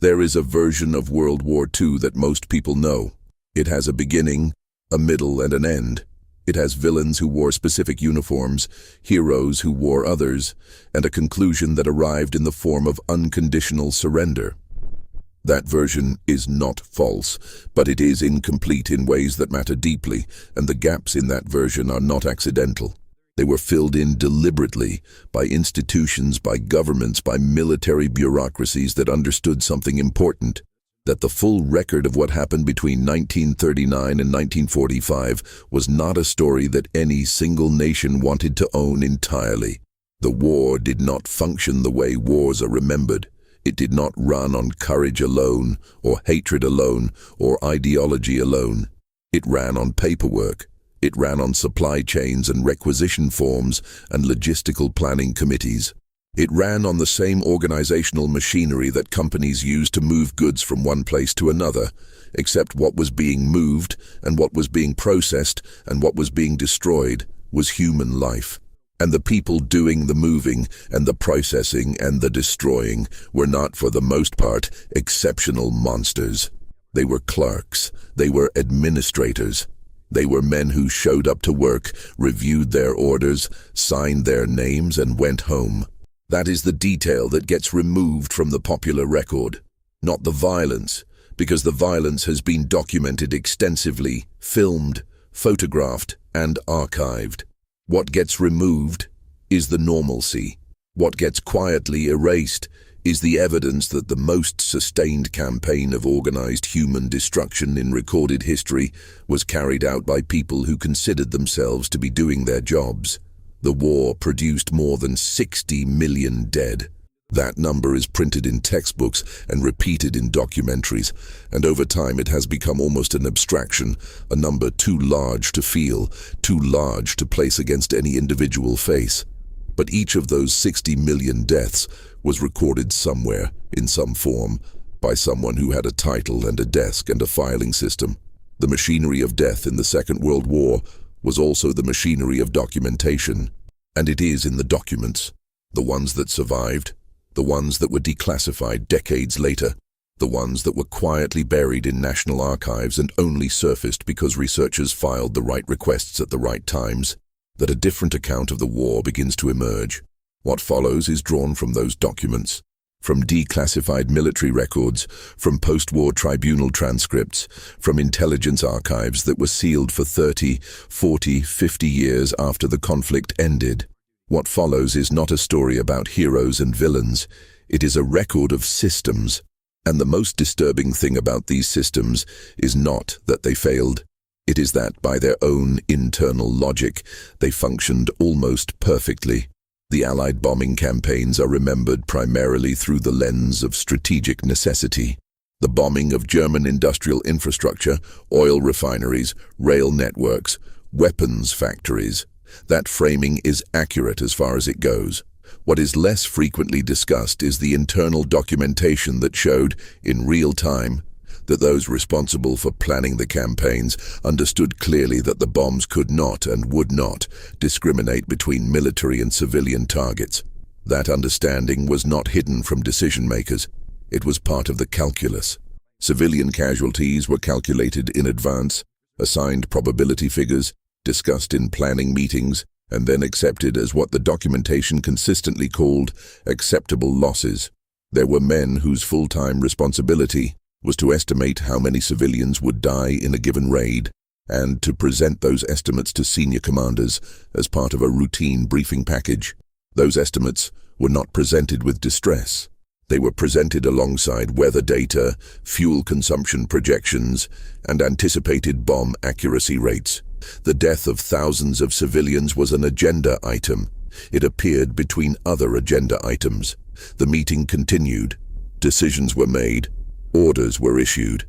There is a version of World War II that most people know. It has a beginning, a middle, and an end. It has villains who wore specific uniforms, heroes who wore others, and a conclusion that arrived in the form of unconditional surrender. That version is not false, but it is incomplete in ways that matter deeply, and the gaps in that version are not accidental. They were filled in deliberately by institutions, by governments, by military bureaucracies that understood something important, that the full record of what happened between 1939 and 1945 was not a story that any single nation wanted to own entirely. The war did not function the way wars are remembered. It did not run on courage alone, or hatred alone, or ideology alone. It ran on paperwork. It ran on supply chains and requisition forms and logistical planning committees. It ran on the same organizational machinery that companies use to move goods from one place to another, except what was being moved and what was being processed and what was being destroyed was human life. And the people doing the moving and the processing and the destroying were not, for the most part, exceptional monsters. They were clerks. They were administrators. They were men who showed up to work, reviewed their orders, signed their names, and went home. That is the detail that gets removed from the popular record, not the violence, because the violence has been documented extensively, filmed, photographed, and archived. What gets removed is the normalcy. What gets quietly erased is the evidence that the most sustained campaign of organized human destruction in recorded history was carried out by people who considered themselves to be doing their jobs. The war produced more than 60 million dead. That number is printed in textbooks and repeated in documentaries, and over time it has become almost an abstraction, a number too large to feel, too large to place against any individual face. But each of those 60 million deaths was recorded somewhere, in some form, by someone who had a title and a desk and a filing system. The machinery of death in the Second World War was also the machinery of documentation, and it is in the documents, the ones that survived, the ones that were declassified decades later, the ones that were quietly buried in national archives and only surfaced because researchers filed the right requests at the right times, that a different account of the war begins to emerge. What follows is drawn from those documents, from declassified military records, from post-war tribunal transcripts, from intelligence archives that were sealed for 30, 40, 50 years after the conflict ended. What follows is not a story about heroes and villains. It is a record of systems. And the most disturbing thing about these systems is not that they failed. It is that, by their own internal logic, they functioned almost perfectly. The Allied bombing campaigns are remembered primarily through the lens of strategic necessity. The bombing of German industrial infrastructure, oil refineries, rail networks, weapons factories. That framing is accurate as far as it goes. What is less frequently discussed is the internal documentation that showed, in real time, that those responsible for planning the campaigns understood clearly that the bombs could not and would not discriminate between military and civilian targets. That understanding was not hidden from decision-makers. It was part of the calculus. Civilian casualties were calculated in advance, assigned probability figures, discussed in planning meetings, and then accepted as what the documentation consistently called acceptable losses. There were men whose full-time responsibility was to estimate how many civilians would die in a given raid, and to present those estimates to senior commanders as part of a routine briefing package. Those estimates were not presented with distress. They were presented alongside weather data, fuel consumption projections, and anticipated bomb accuracy rates. The death of thousands of civilians was an agenda item. It appeared between other agenda items. The meeting continued. Decisions were made. Orders were issued.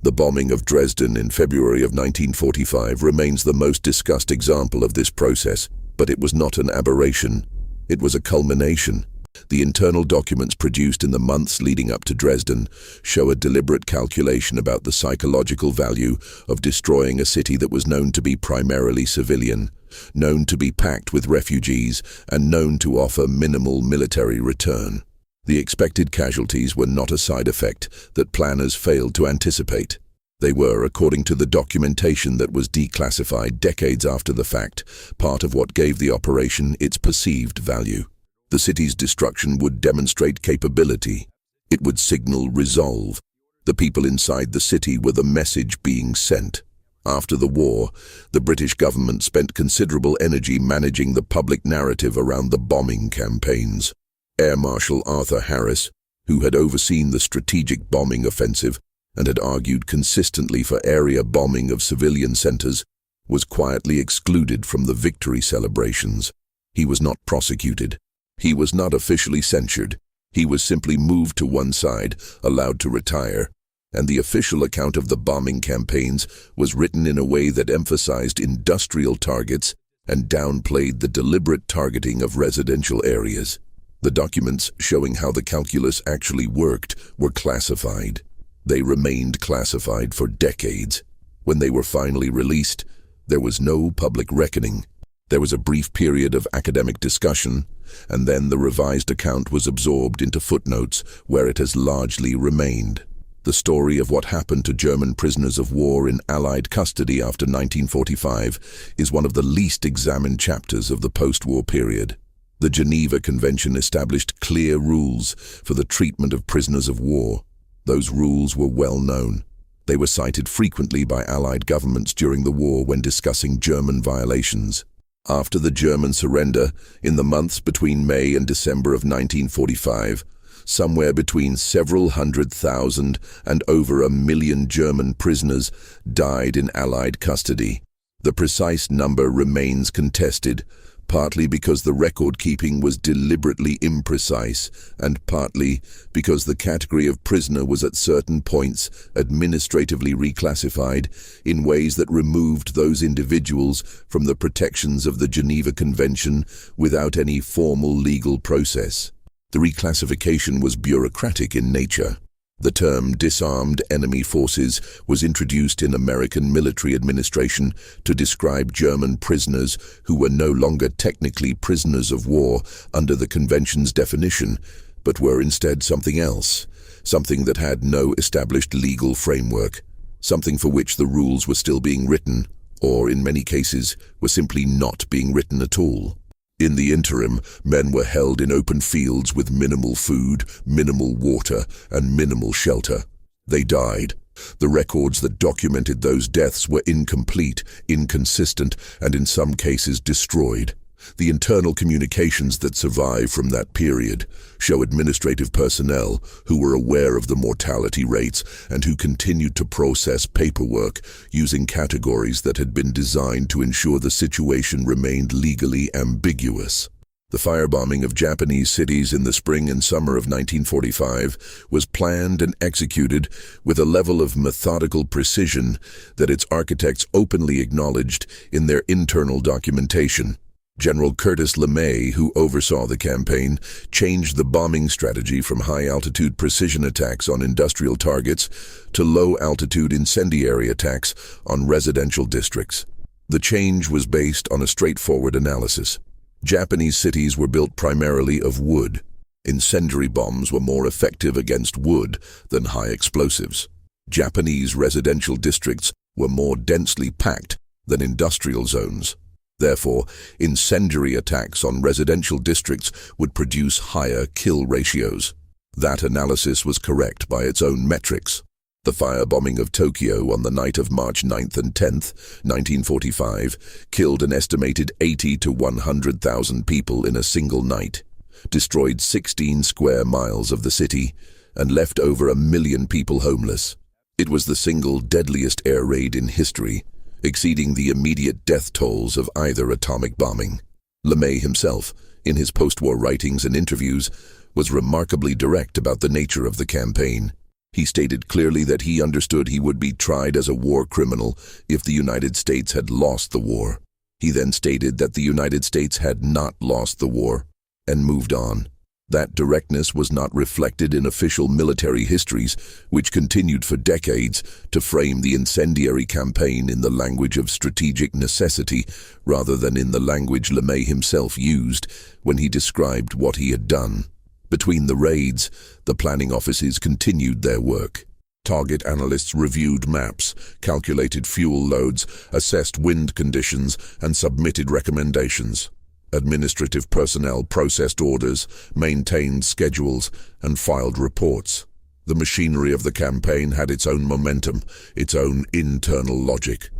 The bombing of Dresden in February of 1945 remains the most discussed example of this process, but it was not an aberration. It was a culmination. The internal documents produced in the months leading up to Dresden show a deliberate calculation about the psychological value of destroying a city that was known to be primarily civilian, known to be packed with refugees, and known to offer minimal military return. The expected casualties were not a side effect that planners failed to anticipate. They were, according to the documentation that was declassified decades after the fact, part of what gave the operation its perceived value. The city's destruction would demonstrate capability. It would signal resolve. The people inside the city were the message being sent. After the war, the British government spent considerable energy managing the public narrative around the bombing campaigns. Air Marshal Arthur Harris, who had overseen the strategic bombing offensive and had argued consistently for area bombing of civilian centers, was quietly excluded from the victory celebrations. He was not prosecuted. He was not officially censured. He was simply moved to one side, allowed to retire, and the official account of the bombing campaigns was written in a way that emphasized industrial targets and downplayed the deliberate targeting of residential areas. The documents showing how the calculus actually worked were classified. They remained classified for decades. When they were finally released, there was no public reckoning. There was a brief period of academic discussion, and then the revised account was absorbed into footnotes where it has largely remained. The story of what happened to German prisoners of war in Allied custody after 1945 is one of the least examined chapters of the post-war period. The Geneva Convention established clear rules for the treatment of prisoners of war. Those rules were well known. They were cited frequently by Allied governments during the war when discussing German violations. After the German surrender, in the months between May and December of 1945, somewhere between several 100,000 and over 1 million German prisoners died in Allied custody. The precise number remains contested, partly because the record-keeping was deliberately imprecise, and partly because the category of prisoner was at certain points administratively reclassified in ways that removed those individuals from the protections of the Geneva Convention without any formal legal process. The reclassification was bureaucratic in nature. The term disarmed enemy forces was introduced in American military administration to describe German prisoners who were no longer technically prisoners of war under the convention's definition, but were instead something else, something that had no established legal framework, something for which the rules were still being written, or in many cases were simply not being written at all. In the interim, men were held in open fields with minimal food, minimal water, and minimal shelter. They died. The records that documented those deaths were incomplete, inconsistent, and in some cases destroyed. The internal communications that survive from that period show administrative personnel who were aware of the mortality rates and who continued to process paperwork using categories that had been designed to ensure the situation remained legally ambiguous. The firebombing of Japanese cities in the spring and summer of 1945 was planned and executed with a level of methodical precision that its architects openly acknowledged in their internal documentation. General Curtis LeMay, who oversaw the campaign, changed the bombing strategy from high-altitude precision attacks on industrial targets to low-altitude incendiary attacks on residential districts. The change was based on a straightforward analysis. Japanese cities were built primarily of wood. Incendiary bombs were more effective against wood than high explosives. Japanese residential districts were more densely packed than industrial zones. Therefore, incendiary attacks on residential districts would produce higher kill ratios. That analysis was correct by its own metrics. The firebombing of Tokyo on the night of March 9th and 10th, 1945, killed an estimated 80 to 100,000 people in a single night, destroyed 16 square miles of the city, and left over 1 million people homeless. It was the single deadliest air raid in history, exceeding the immediate death tolls of either atomic bombing. LeMay himself, in his post-war writings and interviews, was remarkably direct about the nature of the campaign. He stated clearly that he understood he would be tried as a war criminal if the United States had lost the war. He then stated that the United States had not lost the war, and moved on. That directness was not reflected in official military histories, which continued for decades to frame the incendiary campaign in the language of strategic necessity rather than in the language LeMay himself used when he described what he had done. Between the raids, the planning offices continued their work. Target analysts reviewed maps, calculated fuel loads, assessed wind conditions, and submitted recommendations. Administrative personnel processed orders, maintained schedules, and filed reports. The machinery of the campaign had its own momentum, its own internal logic,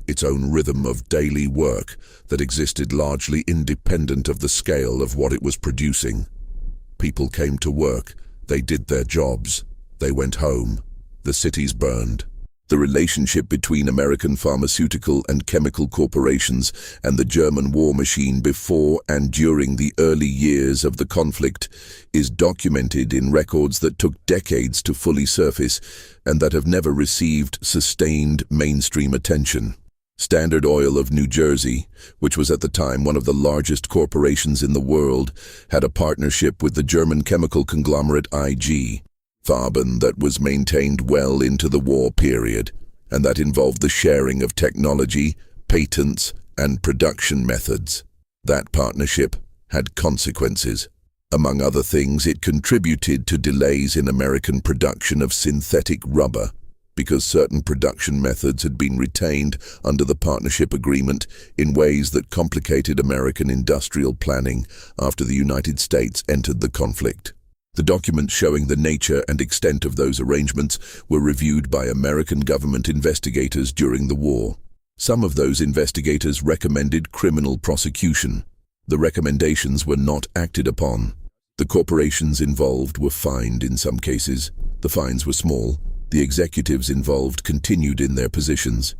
its own rhythm of daily work that existed largely independent of the scale of what it was producing. People came to work, they did their jobs, they went home, the cities burned. The relationship between American pharmaceutical and chemical corporations and the German war machine before and during the early years of the conflict is documented in records that took decades to fully surface and that have never received sustained mainstream attention. Standard Oil of New Jersey, which was at the time one of the largest corporations in the world, had a partnership with the German chemical conglomerate IG. Farben that was maintained well into the war period, and that involved the sharing of technology, patents, and production methods. That partnership had consequences. Among other things, it contributed to delays in American production of synthetic rubber, because certain production methods had been retained under the partnership agreement in ways that complicated American industrial planning after the United States entered the conflict. The documents showing the nature and extent of those arrangements were reviewed by American government investigators during the war. Some of those investigators recommended criminal prosecution. The recommendations were not acted upon. The corporations involved were fined in some cases. The fines were small. The executives involved continued in their positions.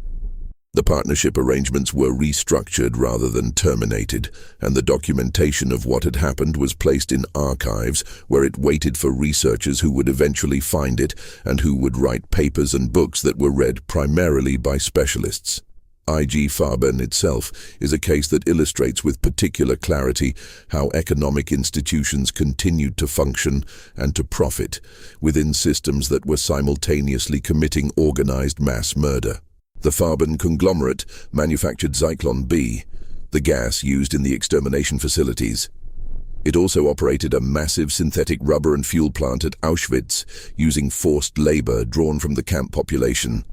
The partnership arrangements were restructured rather than terminated, and the documentation of what had happened was placed in archives where it waited for researchers who would eventually find it and who would write papers and books that were read primarily by specialists. IG Farben itself is a case that illustrates with particular clarity how economic institutions continued to function and to profit within systems that were simultaneously committing organized mass murder. The Farben conglomerate manufactured Zyklon B, the gas used in the extermination facilities. It also operated a massive synthetic rubber and fuel plant at Auschwitz using forced labor drawn from the camp population.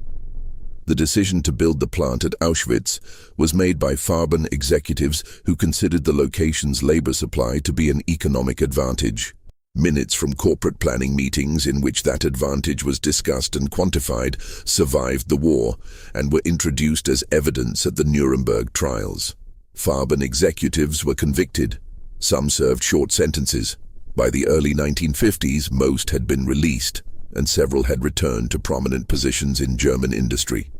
The decision to build the plant at Auschwitz was made by Farben executives who considered the location's labor supply to be an economic advantage. Minutes from corporate planning meetings in which that advantage was discussed and quantified survived the war and were introduced as evidence at the Nuremberg trials. Farben executives were convicted. Some served short sentences. By the early 1950s, most had been released, and several had returned to prominent positions in German industry.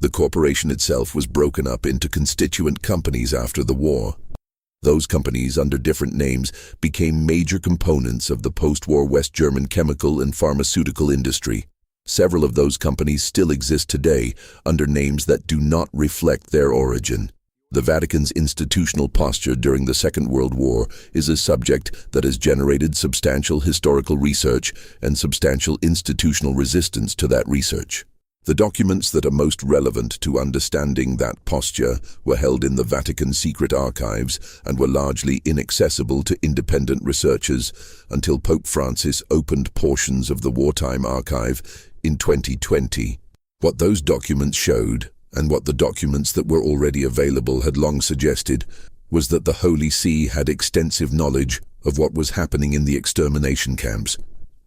The corporation itself was broken up into constituent companies after the war. Those companies, under different names, became major components of the post-war West German chemical and pharmaceutical industry. Several of those companies still exist today under names that do not reflect their origin. The Vatican's institutional posture during the Second World War is a subject that has generated substantial historical research and substantial institutional resistance to that research. The documents that are most relevant to understanding that posture were held in the Vatican secret archives and were largely inaccessible to independent researchers until Pope Francis opened portions of the wartime archive in 2020. What those documents showed, and what the documents that were already available had long suggested, was that the Holy See had extensive knowledge of what was happening in the extermination camps,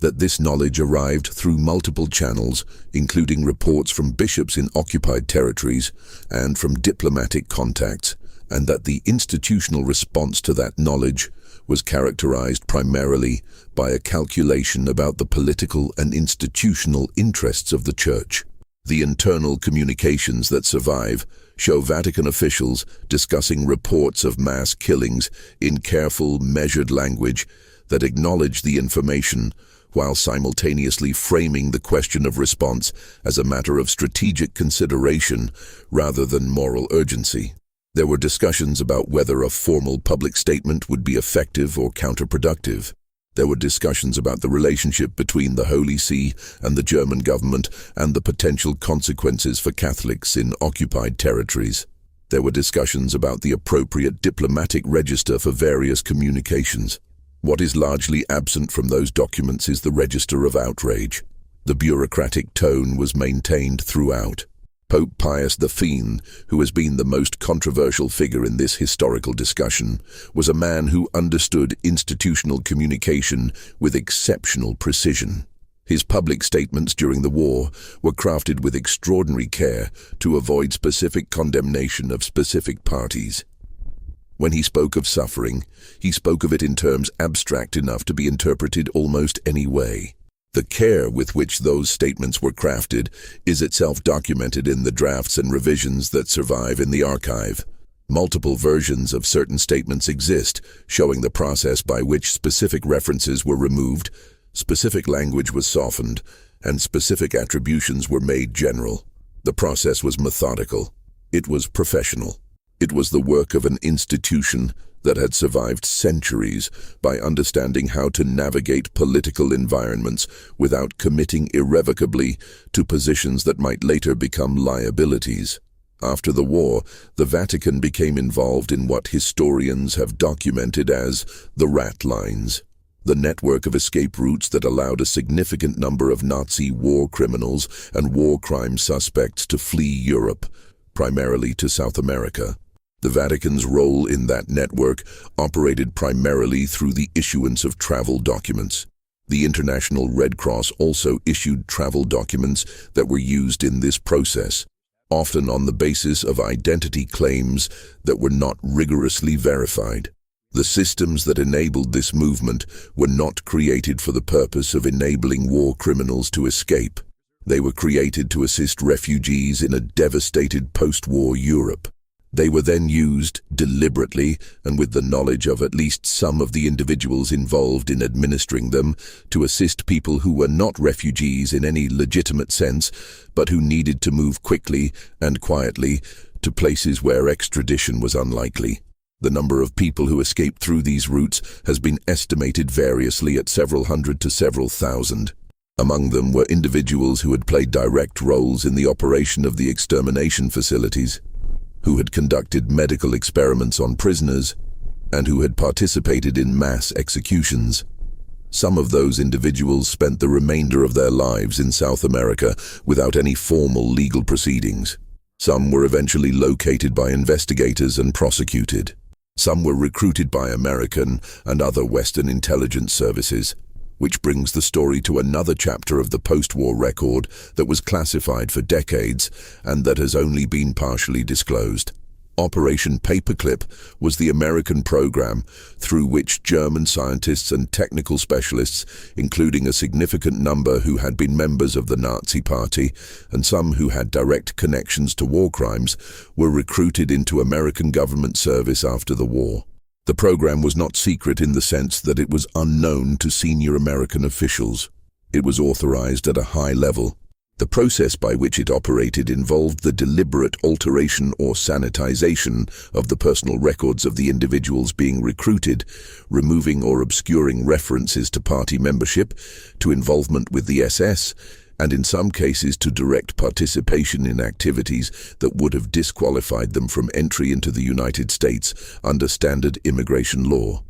that this knowledge arrived through multiple channels, including reports from bishops in occupied territories and from diplomatic contacts, and that the institutional response to that knowledge was characterized primarily by a calculation about the political and institutional interests of the Church. The internal communications that survive show Vatican officials discussing reports of mass killings in careful, measured language that acknowledge the information while simultaneously framing the question of response as a matter of strategic consideration rather than moral urgency. There were discussions about whether a formal public statement would be effective or counterproductive. There were discussions about the relationship between the Holy See and the German government and the potential consequences for Catholics in occupied territories. There were discussions about the appropriate diplomatic register for various communications. What is largely absent from those documents is the register of outrage. The bureaucratic tone was maintained throughout. Pope Pius V, who has been the most controversial figure in this historical discussion, was a man who understood institutional communication with exceptional precision. His public statements during the war were crafted with extraordinary care to avoid specific condemnation of specific parties. When he spoke of suffering, he spoke of it in terms abstract enough to be interpreted almost any way. The care with which those statements were crafted is itself documented in the drafts and revisions that survive in the archive. Multiple versions of certain statements exist, showing the process by which specific references were removed, specific language was softened, and specific attributions were made general. The process was methodical. It was professional. It was the work of an institution that had survived centuries by understanding how to navigate political environments without committing irrevocably to positions that might later become liabilities. After the war, the Vatican became involved in what historians have documented as the rat lines, the network of escape routes that allowed a significant number of Nazi war criminals and war crime suspects to flee Europe, primarily to South America. The Vatican's role in that network operated primarily through the issuance of travel documents. The International Red Cross also issued travel documents that were used in this process, often on the basis of identity claims that were not rigorously verified. The systems that enabled this movement were not created for the purpose of enabling war criminals to escape. They were created to assist refugees in a devastated post-war Europe. They were then used deliberately and with the knowledge of at least some of the individuals involved in administering them to assist people who were not refugees in any legitimate sense, but who needed to move quickly and quietly to places where extradition was unlikely. The number of people who escaped through these routes has been estimated variously at several hundred to several thousand. Among them were individuals who had played direct roles in the operation of the extermination facilities, who had conducted medical experiments on prisoners, and who had participated in mass executions. Some of those individuals spent the remainder of their lives in South America without any formal legal proceedings. Some were eventually located by investigators and prosecuted. Some were recruited by American and other Western intelligence services, which brings the story to another chapter of the post-war record that was classified for decades and that has only been partially disclosed. Operation Paperclip was the American program through which German scientists and technical specialists, including a significant number who had been members of the Nazi Party and some who had direct connections to war crimes, were recruited into American government service after the war. The program was not secret in the sense that it was unknown to senior American officials. It was authorized at a high level. The process by which it operated involved the deliberate alteration or sanitization of the personal records of the individuals being recruited, removing or obscuring references to party membership, to involvement with the SS, and in some cases to direct participation in activities that would have disqualified them from entry into the United States under standard immigration law.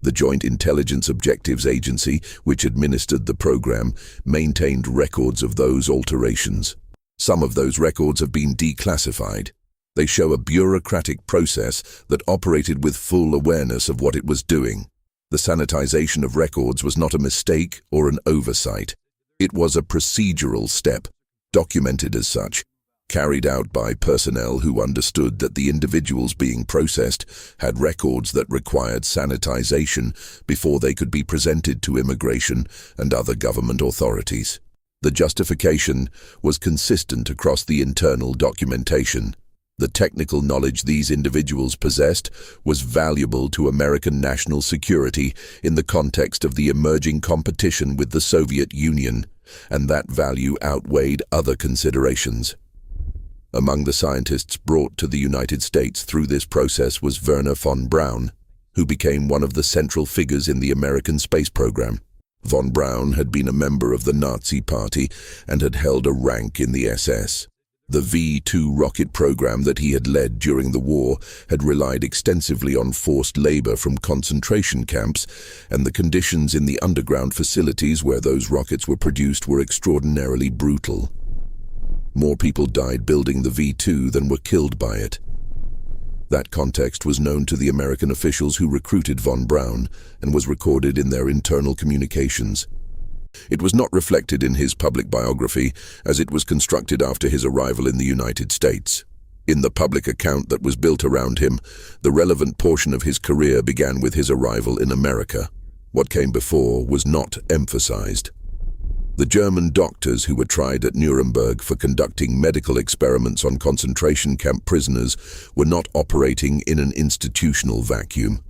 The Joint Intelligence Objectives Agency, which administered the program, maintained records of those alterations. Some of those records have been declassified. They show a bureaucratic process that operated with full awareness of what it was doing. The sanitization of records was not a mistake or an oversight. It was a procedural step, documented as such, carried out by personnel who understood that the individuals being processed had records that required sanitization before they could be presented to immigration and other government authorities. The justification was consistent across the internal documentation. The technical knowledge these individuals possessed was valuable to American national security in the context of the emerging competition with the Soviet Union, and that value outweighed other considerations. Among the scientists brought to the United States through this process was Wernher von Braun, who became one of the central figures in the American space program. Von Braun had been a member of the Nazi Party and had held a rank in the SS. The V-2 rocket program that he had led during the war had relied extensively on forced labor from concentration camps, and the conditions in the underground facilities where those rockets were produced were extraordinarily brutal. More people died building the V-2 than were killed by it. That context was known to the American officials who recruited von Braun and was recorded in their internal communications. It was not reflected in his public biography, as it was constructed after his arrival in the United States. In the public account that was built around him, the relevant portion of his career began with his arrival in America. What came before was not emphasized. The German doctors who were tried at Nuremberg for conducting medical experiments on concentration camp prisoners were not operating in an institutional vacuum.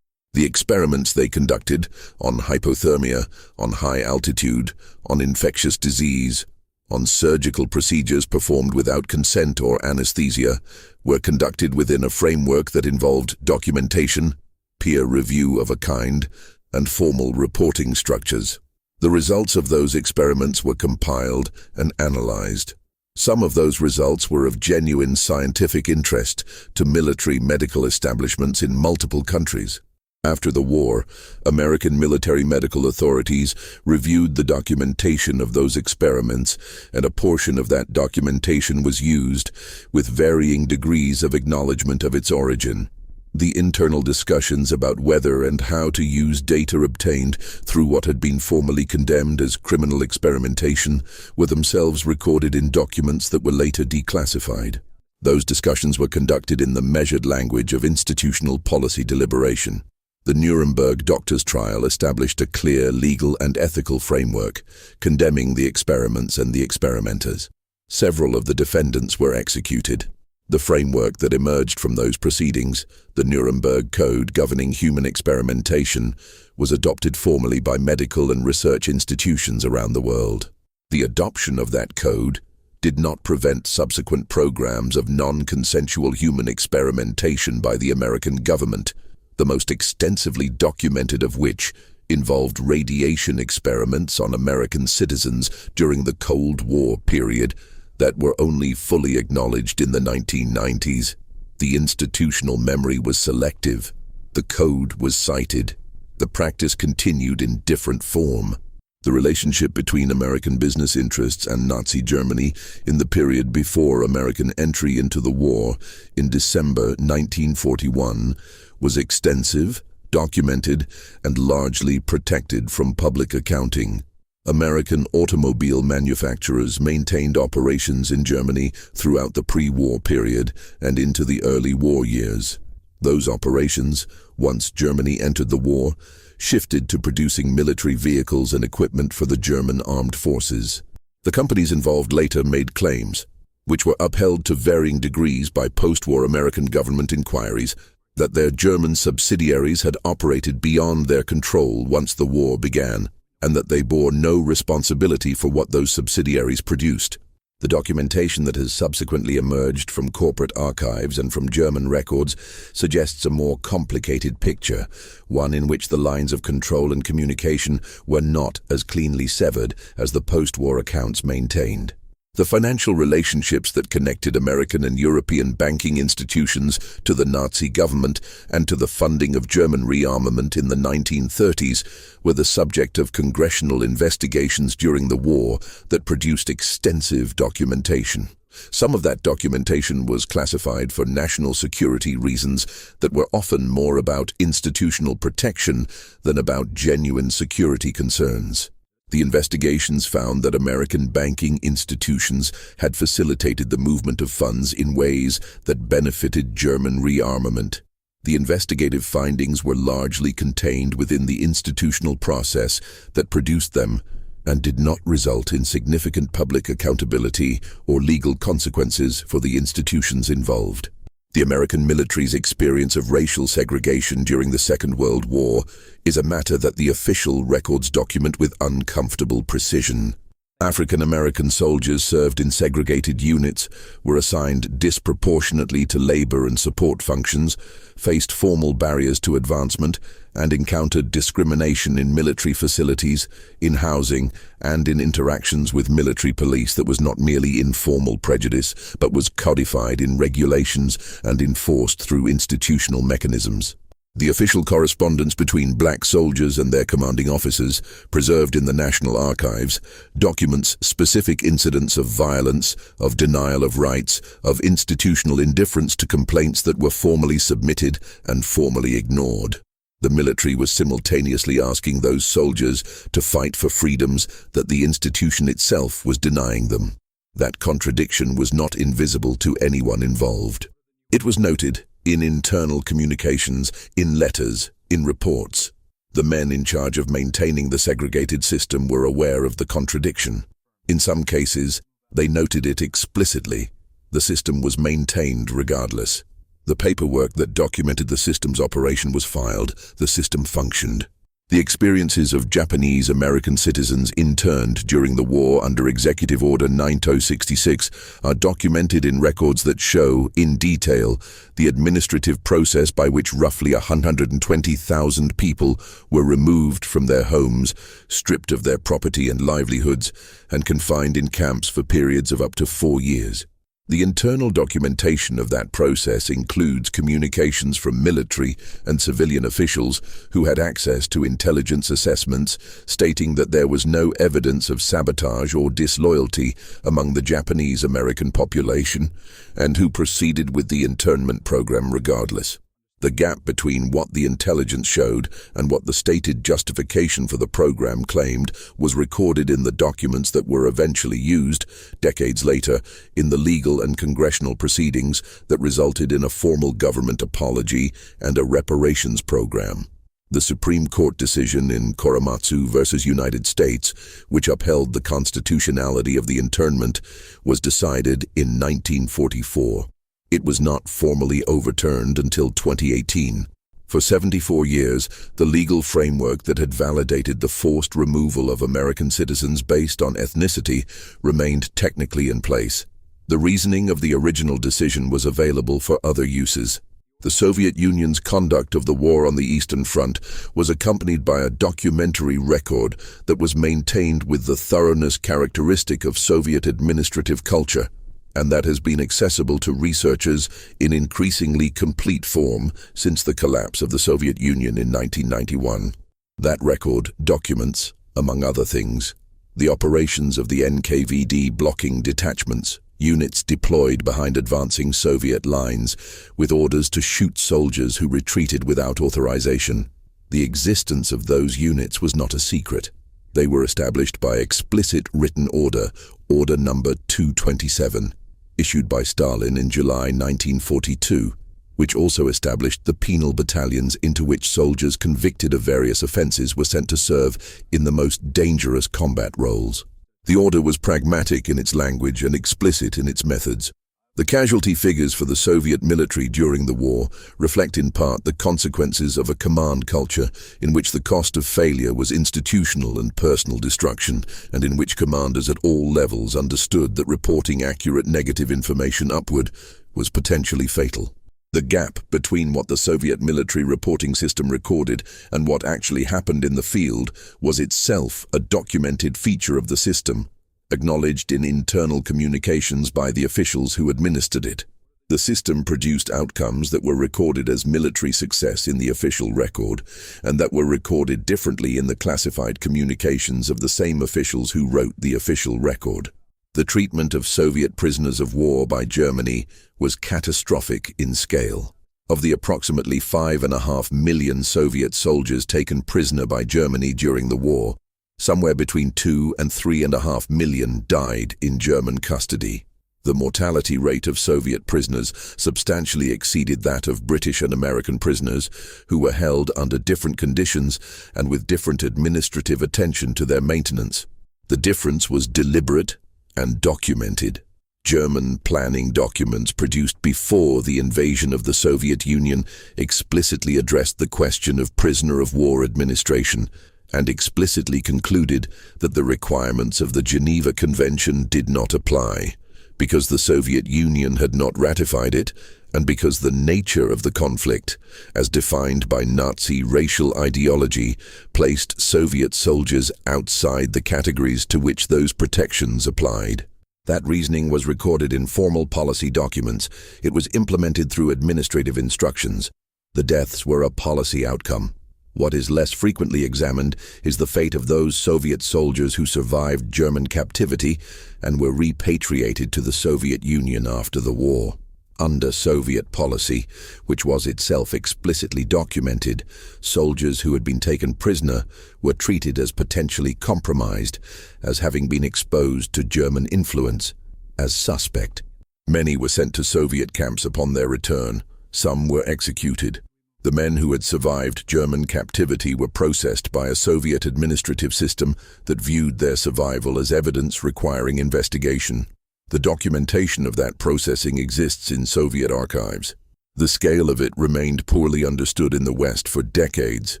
The experiments they conducted on hypothermia, on high altitude, on infectious disease, on surgical procedures performed without consent or anesthesia, were conducted within a framework that involved documentation, peer review of a kind, and formal reporting structures. The results of those experiments were compiled and analyzed. Some of those results were of genuine scientific interest to military medical establishments in multiple countries. After the war, American military medical authorities reviewed the documentation of those experiments, and a portion of that documentation was used, with varying degrees of acknowledgement of its origin. The internal discussions about whether and how to use data obtained through what had been formally condemned as criminal experimentation were themselves recorded in documents that were later declassified. Those discussions were conducted in the measured language of institutional policy deliberation. The Nuremberg doctors' trial established a clear legal and ethical framework, condemning the experiments and the experimenters. Several of the defendants were executed. The framework that emerged from those proceedings, the Nuremberg Code governing human experimentation, was adopted formally by medical and research institutions around the world. The adoption of that code did not prevent subsequent programs of non-consensual human experimentation by the American government, the most extensively documented of which involved radiation experiments on American citizens during the Cold War period that were only fully acknowledged in the 1990s. The institutional memory was selective. The code was cited. The practice continued in different form. The relationship between American business interests and Nazi Germany in the period before American entry into the war in December 1941 was extensive, documented, and largely protected from public accounting. American automobile manufacturers maintained operations in Germany throughout the pre-war period and into the early war years. Those operations, once Germany entered the war, shifted to producing military vehicles and equipment for the German armed forces. The companies involved later made claims, which were upheld to varying degrees by post-war American government inquiries, that their German subsidiaries had operated beyond their control once the war began, and that they bore no responsibility for what those subsidiaries produced. The documentation that has subsequently emerged from corporate archives and from German records suggests a more complicated picture, one in which the lines of control and communication were not as cleanly severed as the post-war accounts maintained. The financial relationships that connected American and European banking institutions to the Nazi government and to the funding of German rearmament in the 1930s were the subject of congressional investigations during the war that produced extensive documentation. Some of that documentation was classified for national security reasons that were often more about institutional protection than about genuine security concerns. The investigations found that American banking institutions had facilitated the movement of funds in ways that benefited German rearmament. The investigative findings were largely contained within the institutional process that produced them and did not result in significant public accountability or legal consequences for the institutions involved. The American military's experience of racial segregation during the Second World War is a matter that the official records document with uncomfortable precision. African American soldiers served in segregated units, were assigned disproportionately to labor and support functions, faced formal barriers to advancement, and encountered discrimination in military facilities, in housing, and in interactions with military police that was not merely informal prejudice, but was codified in regulations and enforced through institutional mechanisms. The official correspondence between black soldiers and their commanding officers, preserved in the National Archives, documents specific incidents of violence, of denial of rights, of institutional indifference to complaints that were formally submitted and formally ignored. The military was simultaneously asking those soldiers to fight for freedoms that the institution itself was denying them. That contradiction was not invisible to anyone involved. It was noted in internal communications, in letters, in reports. The men in charge of maintaining the segregated system were aware of the contradiction. In some cases, they noted it explicitly. The system was maintained regardless. The paperwork that documented the system's operation was filed. The system functioned. The experiences of Japanese American citizens interned during the war under Executive Order 9066 are documented in records that show, in detail, the administrative process by which roughly 120,000 people were removed from their homes, stripped of their property and livelihoods, and confined in camps for periods of up to 4 years. The internal documentation of that process includes communications from military and civilian officials who had access to intelligence assessments stating that there was no evidence of sabotage or disloyalty among the Japanese American population and who proceeded with the internment program regardless. The gap between what the intelligence showed and what the stated justification for the program claimed was recorded in the documents that were eventually used, decades later, in the legal and congressional proceedings that resulted in a formal government apology and a reparations program. The Supreme Court decision in Korematsu versus United States, which upheld the constitutionality of the internment, was decided in 1944. It was not formally overturned until 2018. For 74 years, the legal framework that had validated the forced removal of American citizens based on ethnicity remained technically in place. The reasoning of the original decision was available for other uses. The Soviet Union's conduct of the war on the Eastern Front was accompanied by a documentary record that was maintained with the thoroughness characteristic of Soviet administrative culture, and that has been accessible to researchers in increasingly complete form since the collapse of the Soviet Union in 1991. That record documents, among other things, the operations of the NKVD blocking detachments, units deployed behind advancing Soviet lines with orders to shoot soldiers who retreated without authorization. The existence of those units was not a secret. They were established by explicit written order, Order Number 227, issued by Stalin in July 1942, which also established the penal battalions into which soldiers convicted of various offenses were sent to serve in the most dangerous combat roles. The order was pragmatic in its language and explicit in its methods. The casualty figures for the Soviet military during the war reflect in part the consequences of a command culture in which the cost of failure was institutional and personal destruction, and in which commanders at all levels understood that reporting accurate negative information upward was potentially fatal. The gap between what the Soviet military reporting system recorded and what actually happened in the field was itself a documented feature of the system, acknowledged in internal communications by the officials who administered it. The system produced outcomes that were recorded as military success in the official record, and that were recorded differently in the classified communications of the same officials who wrote the official record. The treatment of Soviet prisoners of war by Germany was catastrophic in scale. Of the approximately 5.5 million Soviet soldiers taken prisoner by Germany during the war, somewhere between 2 and 3.5 million died in German custody. The mortality rate of Soviet prisoners substantially exceeded that of British and American prisoners, who were held under different conditions and with different administrative attention to their maintenance. The difference was deliberate and documented. German planning documents produced before the invasion of the Soviet Union explicitly addressed the question of prisoner of war administration and explicitly concluded that the requirements of the Geneva Convention did not apply, because the Soviet Union had not ratified it, and because the nature of the conflict, as defined by Nazi racial ideology, placed Soviet soldiers outside the categories to which those protections applied. That reasoning was recorded in formal policy documents. It was implemented through administrative instructions. The deaths were a policy outcome. What is less frequently examined is the fate of those Soviet soldiers who survived German captivity and were repatriated to the Soviet Union after the war. Under Soviet policy, which was itself explicitly documented, soldiers who had been taken prisoner were treated as potentially compromised, as having been exposed to German influence, as suspect. Many were sent to Soviet camps upon their return. Some were executed. The men who had survived German captivity were processed by a Soviet administrative system that viewed their survival as evidence requiring investigation. The documentation of that processing exists in Soviet archives. The scale of it remained poorly understood in the West for decades.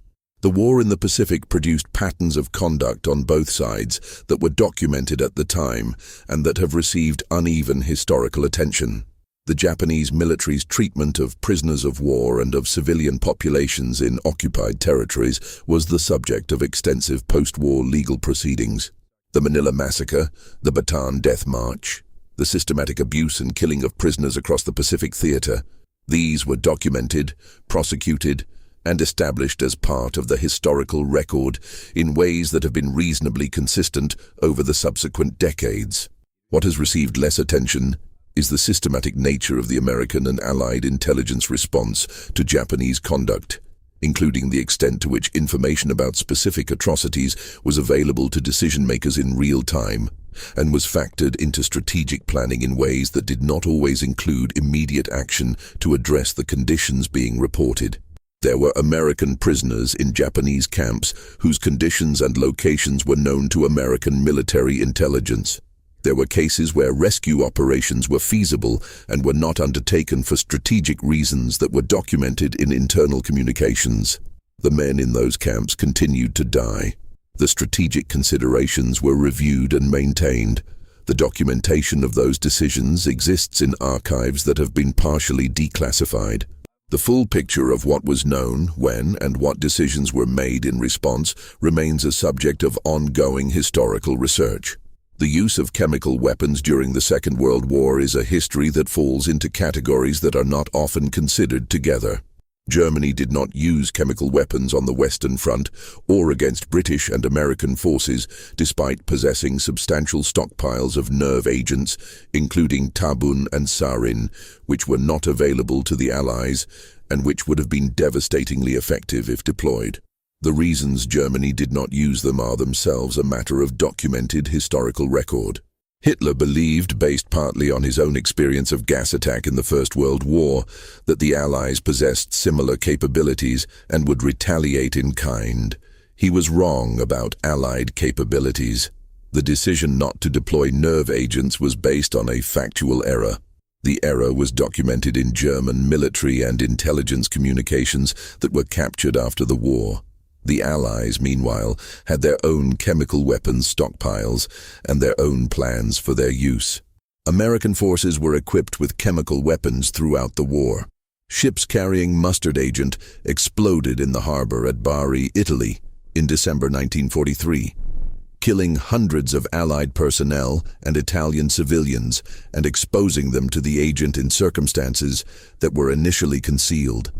The war in the Pacific produced patterns of conduct on both sides that were documented at the time and that have received uneven historical attention. The Japanese military's treatment of prisoners of war and of civilian populations in occupied territories was the subject of extensive post-war legal proceedings. The Manila Massacre, the Bataan Death March, the systematic abuse and killing of prisoners across the Pacific Theater. These were documented, prosecuted, and established as part of the historical record in ways that have been reasonably consistent over the subsequent decades. What has received less attention is the systematic nature of the American and Allied intelligence response to Japanese conduct, including the extent to which information about specific atrocities was available to decision-makers in real time, and was factored into strategic planning in ways that did not always include immediate action to address the conditions being reported. There were American prisoners in Japanese camps whose conditions and locations were known to American military intelligence. There were cases where rescue operations were feasible and were not undertaken for strategic reasons that were documented in internal communications. The men in those camps continued to die. The strategic considerations were reviewed and maintained. The documentation of those decisions exists in archives that have been partially declassified. The full picture of what was known, when, and what decisions were made in response remains a subject of ongoing historical research. The use of chemical weapons during the Second World War is a history that falls into categories that are not often considered together. Germany did not use chemical weapons on the Western Front or against British and American forces, despite possessing substantial stockpiles of nerve agents, including tabun and sarin, which were not available to the Allies and which would have been devastatingly effective if deployed. The reasons Germany did not use them are themselves a matter of documented historical record. Hitler believed, based partly on his own experience of gas attack in the First World War, that the Allies possessed similar capabilities and would retaliate in kind. He was wrong about Allied capabilities. The decision not to deploy nerve agents was based on a factual error. The error was documented in German military and intelligence communications that were captured after the war. The Allies, meanwhile, had their own chemical weapons stockpiles and their own plans for their use. American forces were equipped with chemical weapons throughout the war. Ships carrying mustard agent exploded in the harbor at Bari, Italy, in December 1943, killing hundreds of Allied personnel and Italian civilians and exposing them to the agent in circumstances that were initially concealed.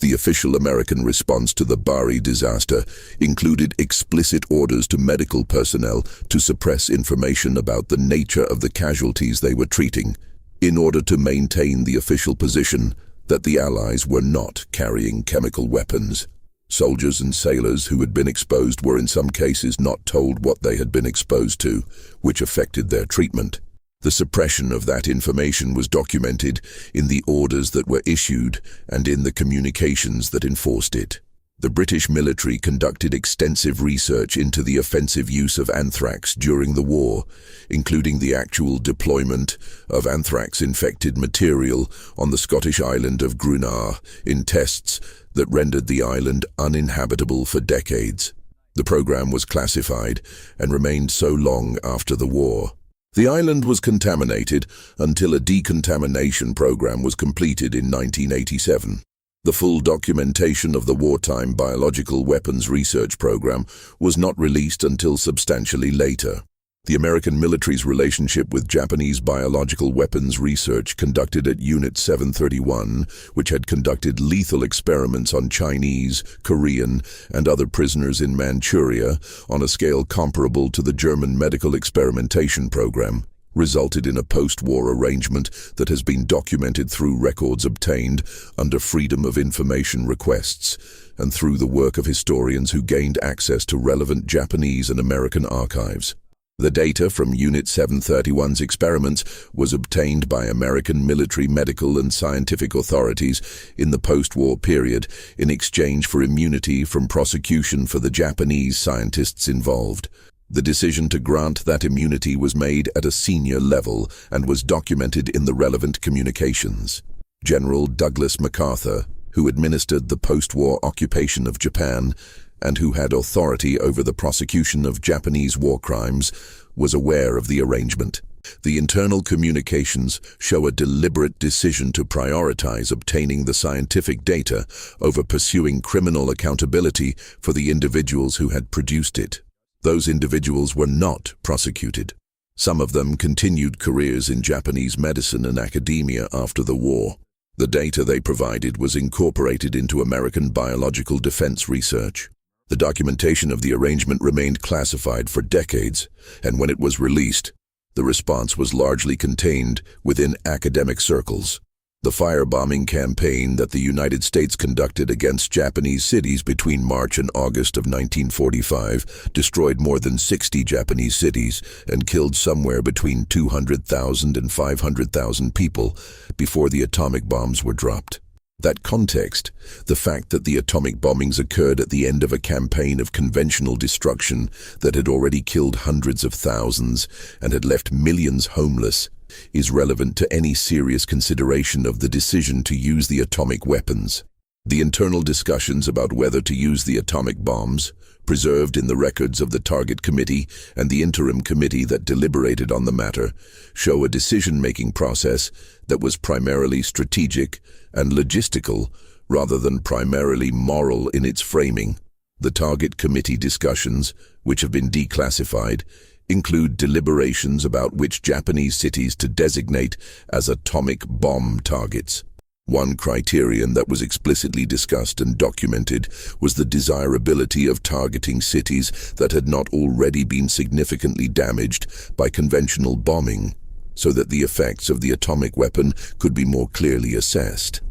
The official American response to the Bari disaster included explicit orders to medical personnel to suppress information about the nature of the casualties they were treating, in order to maintain the official position that the Allies were not carrying chemical weapons. Soldiers and sailors who had been exposed were in some cases not told what they had been exposed to, which affected their treatment. The suppression of that information was documented in the orders that were issued and in the communications that enforced it. The British military conducted extensive research into the offensive use of anthrax during the war, including the actual deployment of anthrax-infected material on the Scottish island of Grunaa in tests that rendered the island uninhabitable for decades. The program was classified and remained so long after the war. The island was contaminated until a decontamination program was completed in 1987. The full documentation of the wartime biological weapons research program was not released until substantially later. The American military's relationship with Japanese biological weapons research conducted at Unit 731, which had conducted lethal experiments on Chinese, Korean, and other prisoners in Manchuria on a scale comparable to the German medical experimentation program, resulted in a post-war arrangement that has been documented through records obtained under Freedom of Information requests and through the work of historians who gained access to relevant Japanese and American archives. The data from Unit 731's experiments was obtained by American military, medical, and scientific authorities in the post-war period in exchange for immunity from prosecution for the Japanese scientists involved. The decision to grant that immunity was made at a senior level and was documented in the relevant communications. General Douglas MacArthur, who administered the post-war occupation of Japan and who had authority over the prosecution of Japanese war crimes, was aware of the arrangement. The internal communications show a deliberate decision to prioritize obtaining the scientific data over pursuing criminal accountability for the individuals who had produced it. Those individuals were not prosecuted. Some of them continued careers in Japanese medicine and academia after the war. The data they provided was incorporated into American biological defense research. The documentation of the arrangement remained classified for decades, and when it was released, the response was largely contained within academic circles. The firebombing campaign that the United States conducted against Japanese cities between March and August of 1945 destroyed more than 60 Japanese cities and killed somewhere between 200,000 and 500,000 people before the atomic bombs were dropped. That context, the fact that the atomic bombings occurred at the end of a campaign of conventional destruction that had already killed hundreds of thousands and had left millions homeless, is relevant to any serious consideration of the decision to use the atomic weapons. The internal discussions about whether to use the atomic bombs, preserved in the records of the Target Committee and the interim committee that deliberated on the matter, show a decision-making process that was primarily strategic and logistical rather than primarily moral in its framing. The Target Committee discussions, which have been declassified, include deliberations about which Japanese cities to designate as atomic bomb targets. One criterion that was explicitly discussed and documented was the desirability of targeting cities that had not already been significantly damaged by conventional bombing, so that the effects of the atomic weapon could be more clearly assessed.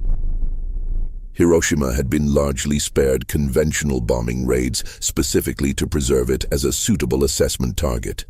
Hiroshima had been largely spared conventional bombing raids specifically to preserve it as a suitable assessment target.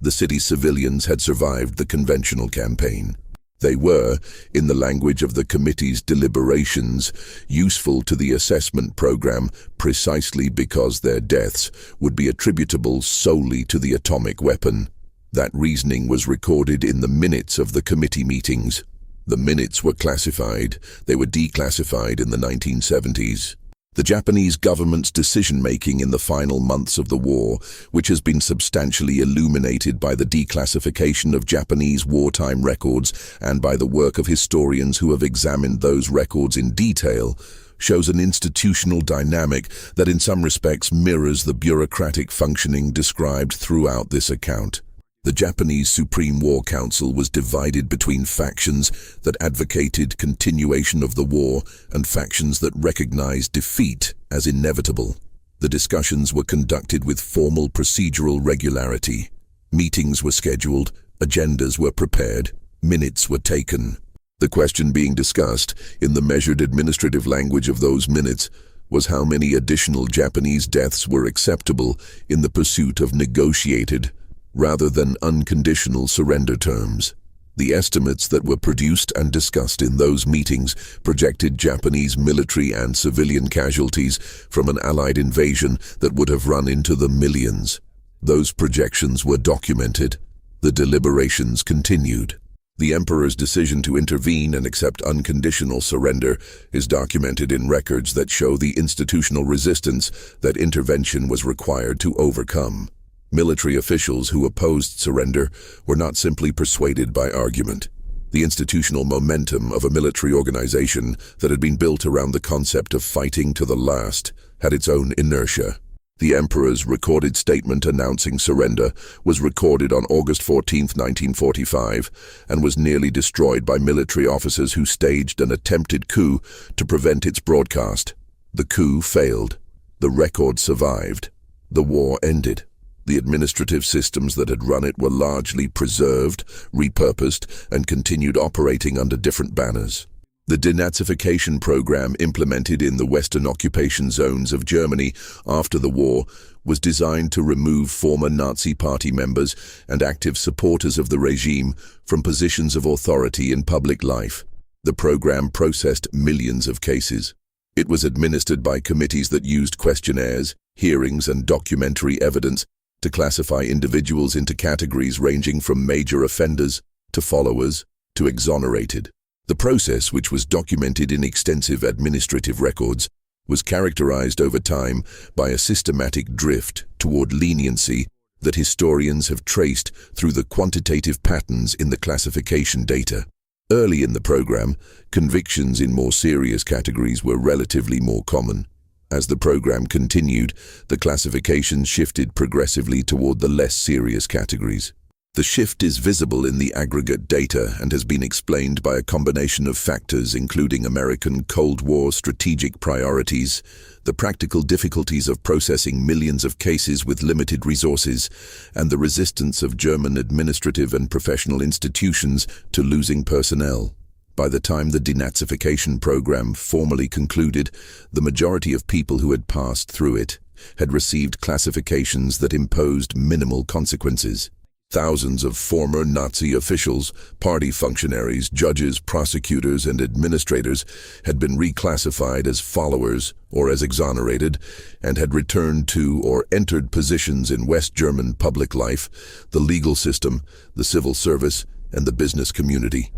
The city's civilians had survived the conventional campaign. They were, in the language of the committee's deliberations, useful to the assessment program precisely because their deaths would be attributable solely to the atomic weapon. That reasoning was recorded in the minutes of the committee meetings. The minutes were classified. They were declassified in the 1970s. The Japanese government's decision-making in the final months of the war, which has been substantially illuminated by the declassification of Japanese wartime records and by the work of historians who have examined those records in detail, shows an institutional dynamic that in some respects mirrors the bureaucratic functioning described throughout this account. The Japanese Supreme War Council was divided between factions that advocated continuation of the war and factions that recognized defeat as inevitable. The discussions were conducted with formal procedural regularity. Meetings were scheduled, agendas were prepared, minutes were taken. The question being discussed, in the measured administrative language of those minutes, was how many additional Japanese deaths were acceptable in the pursuit of negotiated, rather than unconditional surrender terms. The estimates that were produced and discussed in those meetings projected Japanese military and civilian casualties from an Allied invasion that would have run into the millions. Those projections were documented. The deliberations continued. The emperor's decision to intervene and accept unconditional surrender is documented in records that show the institutional resistance that intervention was required to overcome. Military officials who opposed surrender were not simply persuaded by argument. The institutional momentum of a military organization that had been built around the concept of fighting to the last had its own inertia. The emperor's recorded statement announcing surrender was recorded on August 14, 1945, and was nearly destroyed by military officers who staged an attempted coup to prevent its broadcast. The coup failed. The record survived. The war ended. The administrative systems that had run it were largely preserved, repurposed, and continued operating under different banners. The denazification program implemented in the Western occupation zones of Germany after the war was designed to remove former Nazi Party members and active supporters of the regime from positions of authority in public life. The program processed millions of cases. It was administered by committees that used questionnaires, hearings, and documentary evidence to classify individuals into categories ranging from major offenders to followers to exonerated. The process, which was documented in extensive administrative records, was characterized over time by a systematic drift toward leniency that historians have traced through the quantitative patterns in the classification data. Early in the program, convictions in more serious categories were relatively more common. As the program continued, the classifications shifted progressively toward the less serious categories. The shift is visible in the aggregate data and has been explained by a combination of factors including American Cold War strategic priorities, the practical difficulties of processing millions of cases with limited resources, and the resistance of German administrative and professional institutions to losing personnel. By the time the denazification program formally concluded, the majority of people who had passed through it had received classifications that imposed minimal consequences. Thousands of former Nazi officials, party functionaries, judges, prosecutors, and administrators had been reclassified as followers or as exonerated and had returned to or entered positions in West German public life, the legal system, the civil service, and the business community.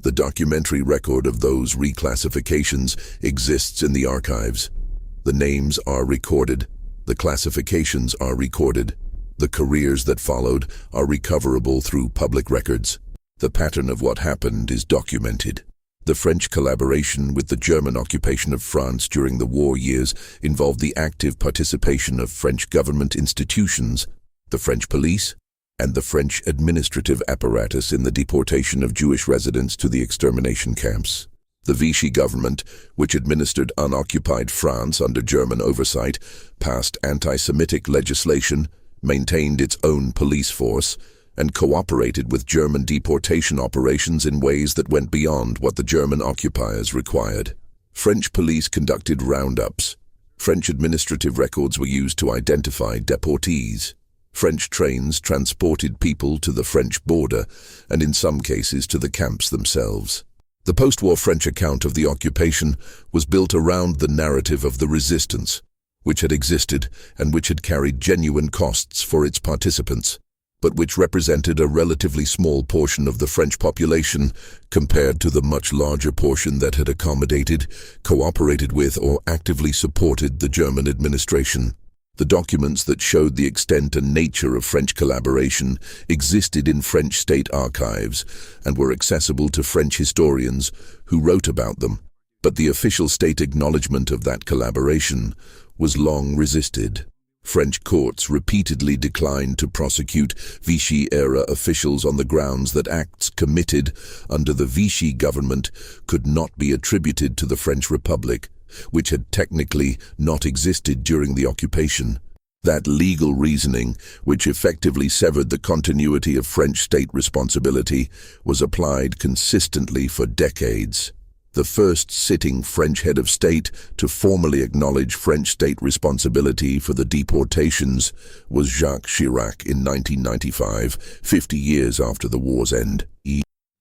The documentary record of those reclassifications exists in the archives. The names are recorded. The classifications are recorded. The careers that followed are recoverable through public records. The pattern of what happened is documented. The French collaboration with the German occupation of France during the war years involved the active participation of French government institutions, the French police, and the French administrative apparatus in the deportation of Jewish residents to the extermination camps. The Vichy government, which administered unoccupied France under German oversight, passed anti-Semitic legislation, maintained its own police force, and cooperated with German deportation operations in ways that went beyond what the German occupiers required. French police conducted roundups. French administrative records were used to identify deportees. French trains transported people to the French border, and in some cases to the camps themselves. The post-war French account of the occupation was built around the narrative of the resistance, which had existed and which had carried genuine costs for its participants, but which represented a relatively small portion of the French population compared to the much larger portion that had accommodated, cooperated with, or actively supported the German administration. The documents that showed the extent and nature of French collaboration existed in French state archives and were accessible to French historians who wrote about them, but the official state acknowledgement of that collaboration was long resisted. French courts repeatedly declined to prosecute Vichy-era officials on the grounds that acts committed under the Vichy government could not be attributed to the French Republic, which had technically not existed during the occupation. That legal reasoning, which effectively severed the continuity of French state responsibility, was applied consistently for decades. The first sitting French head of state to formally acknowledge French state responsibility for the deportations was Jacques Chirac in 1995, 50 years after the war's end.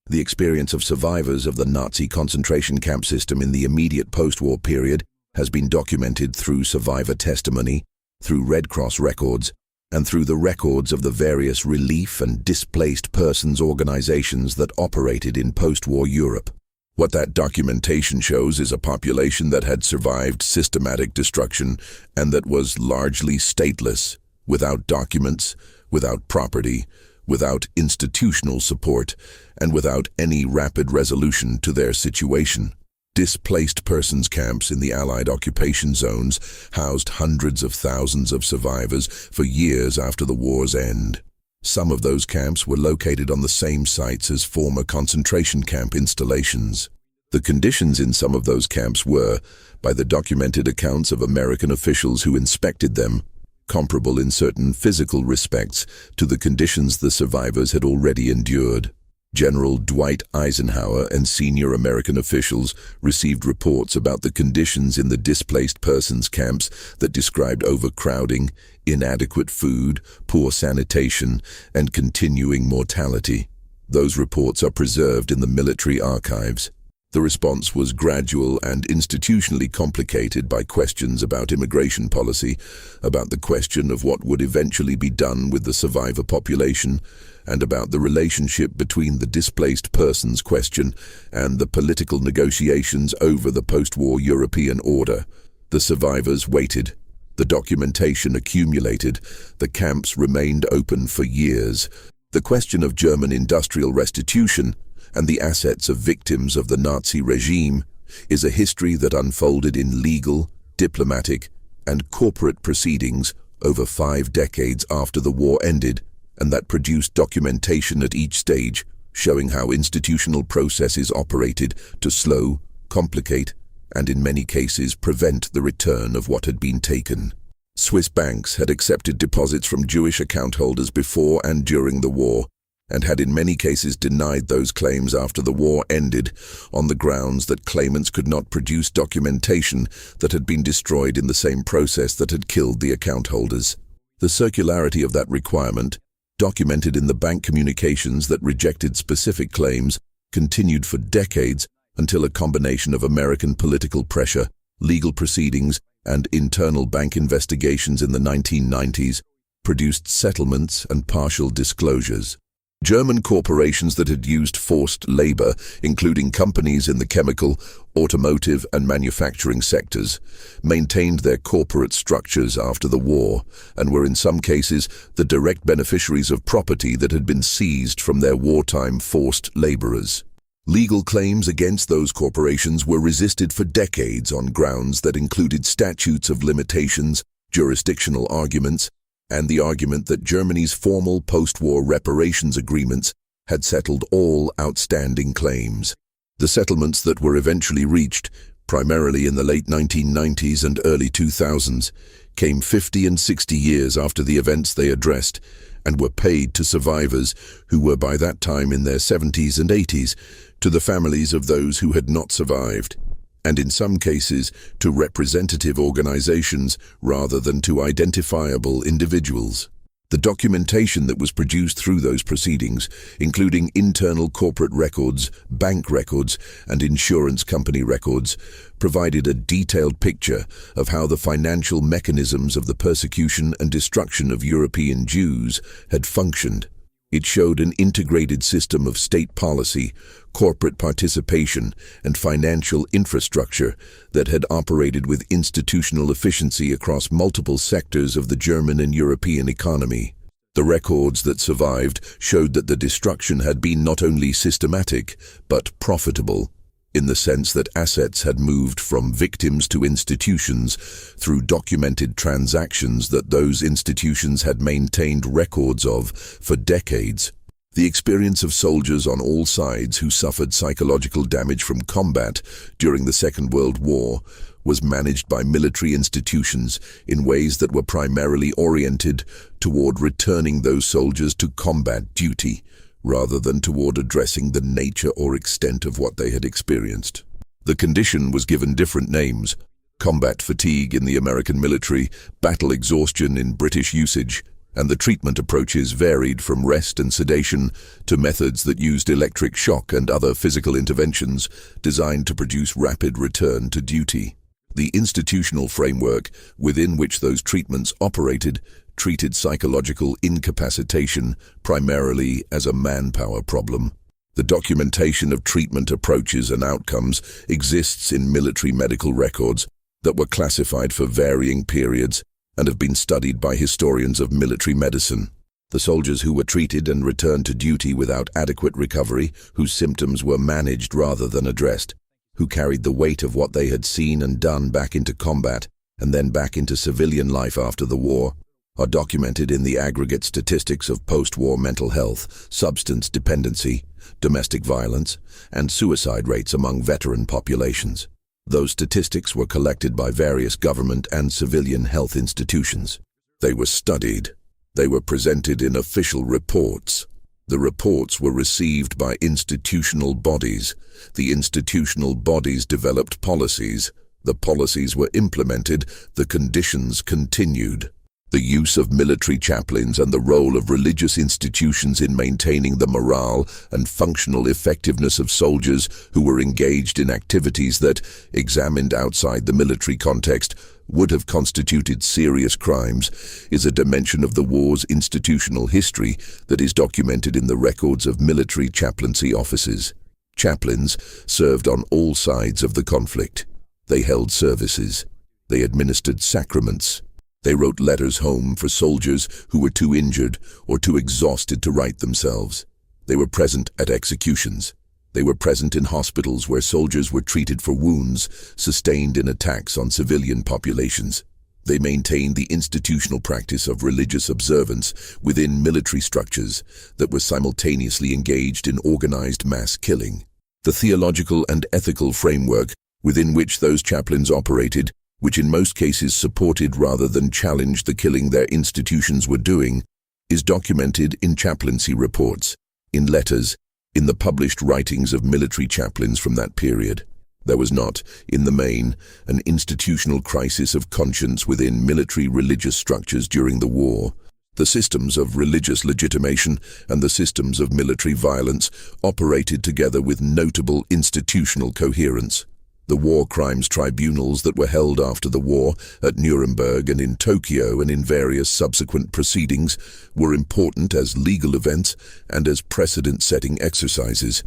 The experience of survivors of the Nazi concentration camp system in the immediate post-war period has been documented through survivor testimony, through Red Cross records, and through the records of the various relief and displaced persons organizations that operated in post-war Europe. What that documentation shows is a population that had survived systematic destruction and that was largely stateless, without documents, without property, without institutional support, and without any rapid resolution to their situation. Displaced persons camps in the Allied occupation zones housed hundreds of thousands of survivors for years after the war's end. Some of those camps were located on the same sites as former concentration camp installations. The conditions in some of those camps were, by the documented accounts of American officials who inspected them, comparable in certain physical respects to the conditions the survivors had already endured. General Dwight Eisenhower and senior American officials received reports about the conditions in the displaced persons camps that described overcrowding, inadequate food, poor sanitation, and continuing mortality. Those reports are preserved in the military archives. The response was gradual and institutionally complicated by questions about immigration policy, about the question of what would eventually be done with the survivor population, and about the relationship between the displaced persons question and the political negotiations over the post-war European order. The survivors waited. The documentation accumulated. The camps remained open for years. The question of German industrial restitution and the assets of victims of the Nazi regime is a history that unfolded in legal, diplomatic, and corporate proceedings over 5 decades after the war ended, and that produced documentation at each stage showing how institutional processes operated to slow, complicate, and in many cases prevent the return of what had been taken. Swiss banks had accepted deposits from Jewish account holders before and during the war, and had in many cases denied those claims after the war ended on the grounds that claimants could not produce documentation that had been destroyed in the same process that had killed the account holders. The circularity of that requirement, documented in the bank communications that rejected specific claims, continued for decades until a combination of American political pressure, legal proceedings, and internal bank investigations in the 1990s produced settlements and partial disclosures. German corporations that had used forced labor, including companies in the chemical, automotive, and manufacturing sectors, maintained their corporate structures after the war and were in some cases the direct beneficiaries of property that had been seized from their wartime forced laborers. Legal claims against those corporations were resisted for decades on grounds that included statutes of limitations, jurisdictional arguments, and the argument that Germany's formal post-war reparations agreements had settled all outstanding claims. The settlements that were eventually reached, primarily in the late 1990s and early 2000s, came 50 and 60 years after the events they addressed and were paid to survivors who were by that time in their 70s and 80s, to the families of those who had not survived, and in some cases to representative organizations rather than to identifiable individuals. The documentation that was produced through those proceedings, including internal corporate records, bank records, and insurance company records, provided a detailed picture of how the financial mechanisms of the persecution and destruction of European Jews had functioned. It showed an integrated system of state policy, corporate participation, and financial infrastructure that had operated with institutional efficiency across multiple sectors of the German and European economy. The records that survived showed that the destruction had been not only systematic, but profitable, in the sense that assets had moved from victims to institutions through documented transactions that those institutions had maintained records of for decades. The experience of soldiers on all sides who suffered psychological damage from combat during the Second World War was managed by military institutions in ways that were primarily oriented toward returning those soldiers to combat duty, rather than toward addressing the nature or extent of what they had experienced. The condition was given different names: combat fatigue in the American military, battle exhaustion in British usage, and the treatment approaches varied from rest and sedation to methods that used electric shock and other physical interventions designed to produce rapid return to duty. The institutional framework within which those treatments operated treated psychological incapacitation primarily as a manpower problem. The documentation of treatment approaches and outcomes exists in military medical records that were classified for varying periods and have been studied by historians of military medicine. The soldiers who were treated and returned to duty without adequate recovery, whose symptoms were managed rather than addressed, who carried the weight of what they had seen and done back into combat and then back into civilian life after the war, are documented in the aggregate statistics of post-war mental health, substance dependency, domestic violence, and suicide rates among veteran populations. Those statistics were collected by various government and civilian health institutions. They were studied. They were presented in official reports. The reports were received by institutional bodies. The institutional bodies developed policies. The policies were implemented. The conditions continued. The use of military chaplains and the role of religious institutions in maintaining the morale and functional effectiveness of soldiers who were engaged in activities that, examined outside the military context, would have constituted serious crimes, is a dimension of the war's institutional history that is documented in the records of military chaplaincy offices. Chaplains served on all sides of the conflict. They held services. They administered sacraments. They wrote letters home for soldiers who were too injured or too exhausted to write themselves. They were present at executions. They were present in hospitals where soldiers were treated for wounds sustained in attacks on civilian populations. They maintained the institutional practice of religious observance within military structures that were simultaneously engaged in organized mass killing. The theological and ethical framework within which those chaplains operated, which in most cases supported rather than challenged the killing their institutions were doing, is documented in chaplaincy reports, in letters, in the published writings of military chaplains from that period. There was not, in the main, an institutional crisis of conscience within military religious structures during the war. The systems of religious legitimation and the systems of military violence operated together with notable institutional coherence. The war crimes tribunals that were held after the war at Nuremberg and in Tokyo and in various subsequent proceedings were important as legal events and as precedent-setting exercises,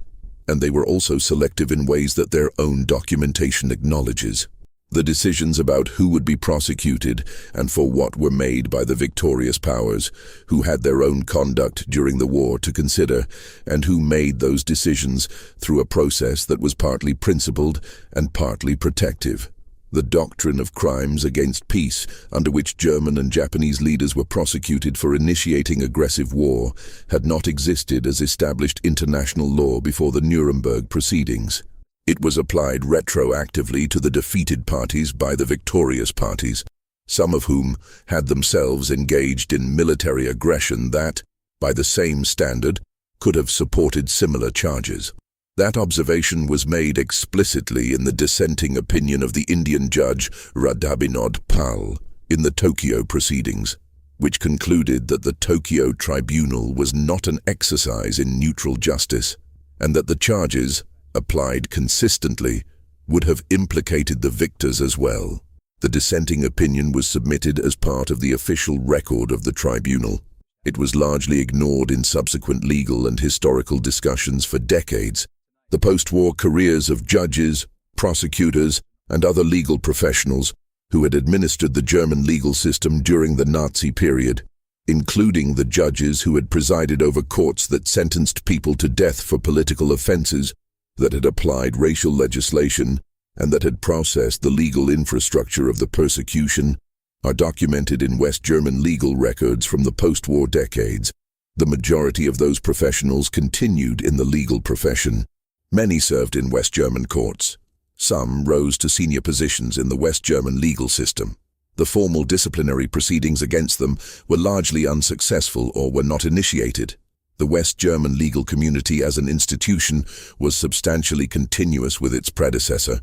and they were also selective in ways that their own documentation acknowledges. The decisions about who would be prosecuted and for what were made by the victorious powers, who had their own conduct during the war to consider, and who made those decisions through a process that was partly principled and partly protective. The doctrine of crimes against peace, under which German and Japanese leaders were prosecuted for initiating aggressive war, had not existed as established international law before the Nuremberg proceedings. It was applied retroactively to the defeated parties by the victorious parties, some of whom had themselves engaged in military aggression that, by the same standard, could have supported similar charges. That observation was made explicitly in the dissenting opinion of the Indian judge Radhabinod Pal in the Tokyo proceedings, which concluded that the Tokyo tribunal was not an exercise in neutral justice, and that the charges, applied consistently, would have implicated the victors as well. The dissenting opinion was submitted as part of the official record of the tribunal. It was largely ignored in subsequent legal and historical discussions for decades. The post-war careers of judges, prosecutors, and other legal professionals who had administered the German legal system during the Nazi period, including the judges who had presided over courts that sentenced people to death for political offenses, that had applied racial legislation, and that had processed the legal infrastructure of the persecution, are documented in West German legal records from the post-war decades. The majority of those professionals continued in the legal profession. Many served in West German courts. Some rose to senior positions in the West German legal system. The formal disciplinary proceedings against them were largely unsuccessful or were not initiated. The West German legal community as an institution was substantially continuous with its predecessor,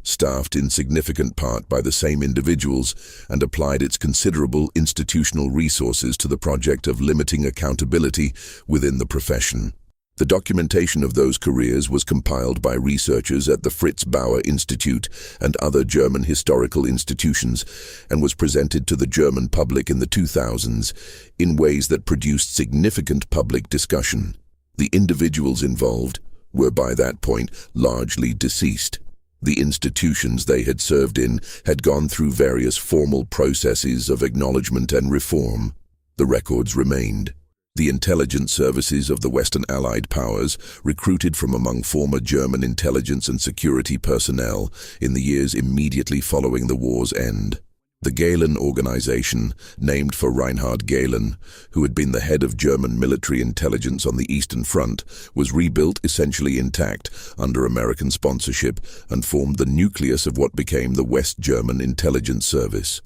staffed in significant part by the same individuals, and applied its considerable institutional resources to the project of limiting accountability within the profession. The documentation of those careers was compiled by researchers at the Fritz Bauer Institute and other German historical institutions and was presented to the German public in the 2000s in ways that produced significant public discussion. The individuals involved were by that point largely deceased. The institutions they had served in had gone through various formal processes of acknowledgement and reform. The records remained. The intelligence services of the Western Allied powers recruited from among former German intelligence and security personnel in the years immediately following the war's end. The Gehlen organization, named for Reinhard Gehlen, who had been the head of German military intelligence on the Eastern Front, was rebuilt essentially intact under American sponsorship and formed the nucleus of what became the West German Intelligence Service.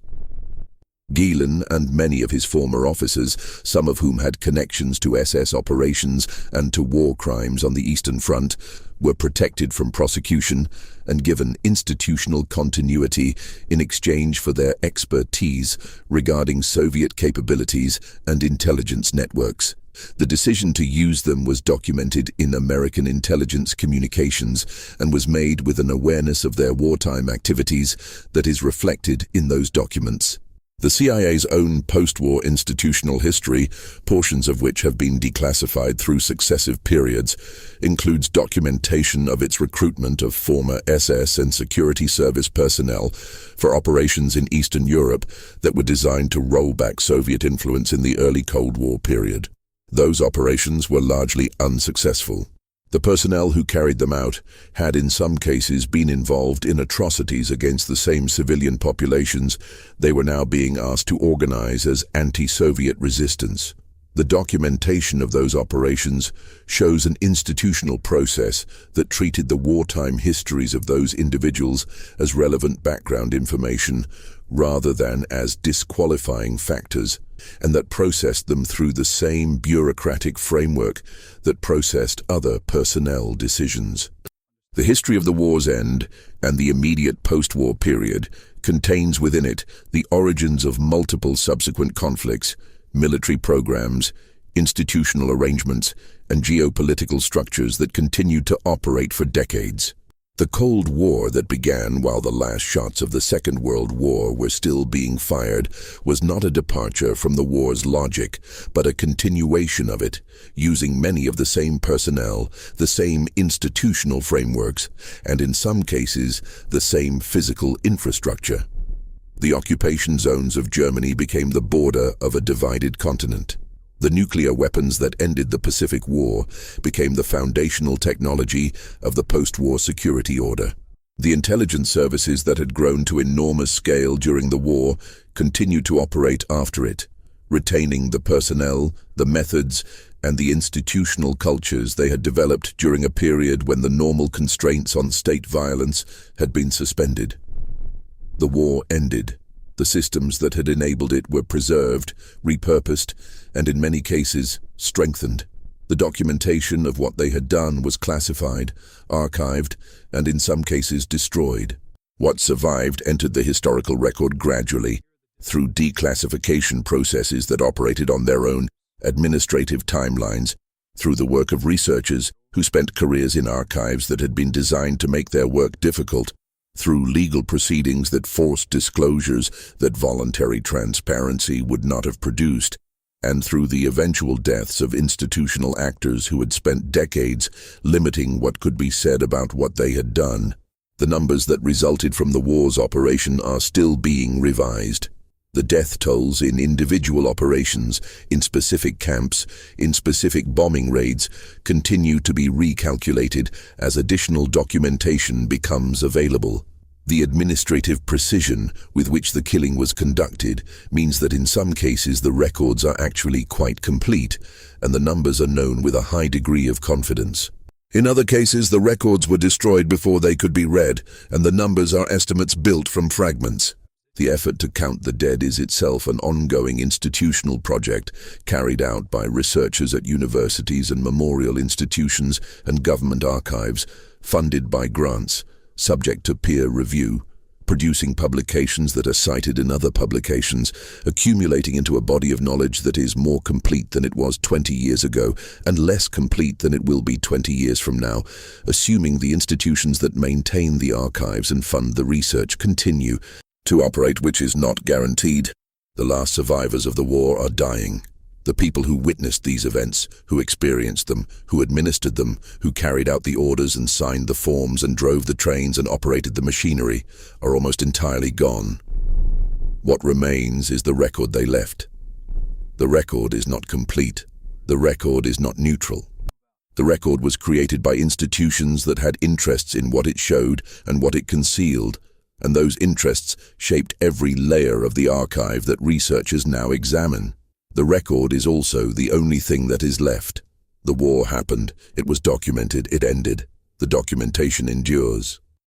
Gehlen and many of his former officers, some of whom had connections to SS operations and to war crimes on the Eastern Front, were protected from prosecution and given institutional continuity in exchange for their expertise regarding Soviet capabilities and intelligence networks. The decision to use them was documented in American intelligence communications and was made with an awareness of their wartime activities that is reflected in those documents. The CIA's own post-war institutional history, portions of which have been declassified through successive periods, includes documentation of its recruitment of former SS and security service personnel for operations in Eastern Europe that were designed to roll back Soviet influence in the early Cold War period. Those operations were largely unsuccessful. The personnel who carried them out had in some cases been involved in atrocities against the same civilian populations they were now being asked to organize as anti-Soviet resistance. The documentation of those operations shows an institutional process that treated the wartime histories of those individuals as relevant background information rather than as disqualifying factors, and that processed them through the same bureaucratic framework that processed other personnel decisions. The history of the war's end and the immediate post-war period contains within it the origins of multiple subsequent conflicts, military programs, institutional arrangements, and geopolitical structures that continued to operate for decades. The Cold War that began while the last shots of the Second World War were still being fired was not a departure from the war's logic, but a continuation of it, using many of the same personnel, the same institutional frameworks, and in some cases, the same physical infrastructure. The occupation zones of Germany became the border of a divided continent. The nuclear weapons that ended the Pacific War became the foundational technology of the post-war security order. The intelligence services that had grown to enormous scale during the war continued to operate after it, retaining the personnel, the methods, and the institutional cultures they had developed during a period when the normal constraints on state violence had been suspended. The war ended. The systems that had enabled it were preserved, repurposed, and in many cases, strengthened. The documentation of what they had done was classified, archived, and in some cases destroyed. What survived entered the historical record gradually, through declassification processes that operated on their own administrative timelines, through the work of researchers who spent careers in archives that had been designed to make their work difficult, through legal proceedings that forced disclosures that voluntary transparency would not have produced, and through the eventual deaths of institutional actors who had spent decades limiting what could be said about what they had done. The numbers that resulted from the war's operation are still being revised. The death tolls in individual operations, in specific camps, in specific bombing raids, continue to be recalculated as additional documentation becomes available. The administrative precision with which the killing was conducted means that in some cases the records are actually quite complete, and the numbers are known with a high degree of confidence. In other cases, the records were destroyed before they could be read, and the numbers are estimates built from fragments. The effort to count the dead is itself an ongoing institutional project carried out by researchers at universities and memorial institutions and government archives, funded by grants, subject to peer review, producing publications that are cited in other publications, accumulating into a body of knowledge that is more complete than it was 20 years ago and less complete than it will be 20 years from now, assuming the institutions that maintain the archives and fund the research continue to operate, which is not guaranteed. The last survivors of the war are dying. The people who witnessed these events, who experienced them, who administered them, who carried out the orders and signed the forms and drove the trains and operated the machinery, are almost entirely gone. What remains is the record they left. The record is not complete. The record is not neutral. The record was created by institutions that had interests in what it showed and what it concealed, and those interests shaped every layer of the archive that researchers now examine. The record is also the only thing that is left. The war happened, it was documented, it ended. The documentation endures.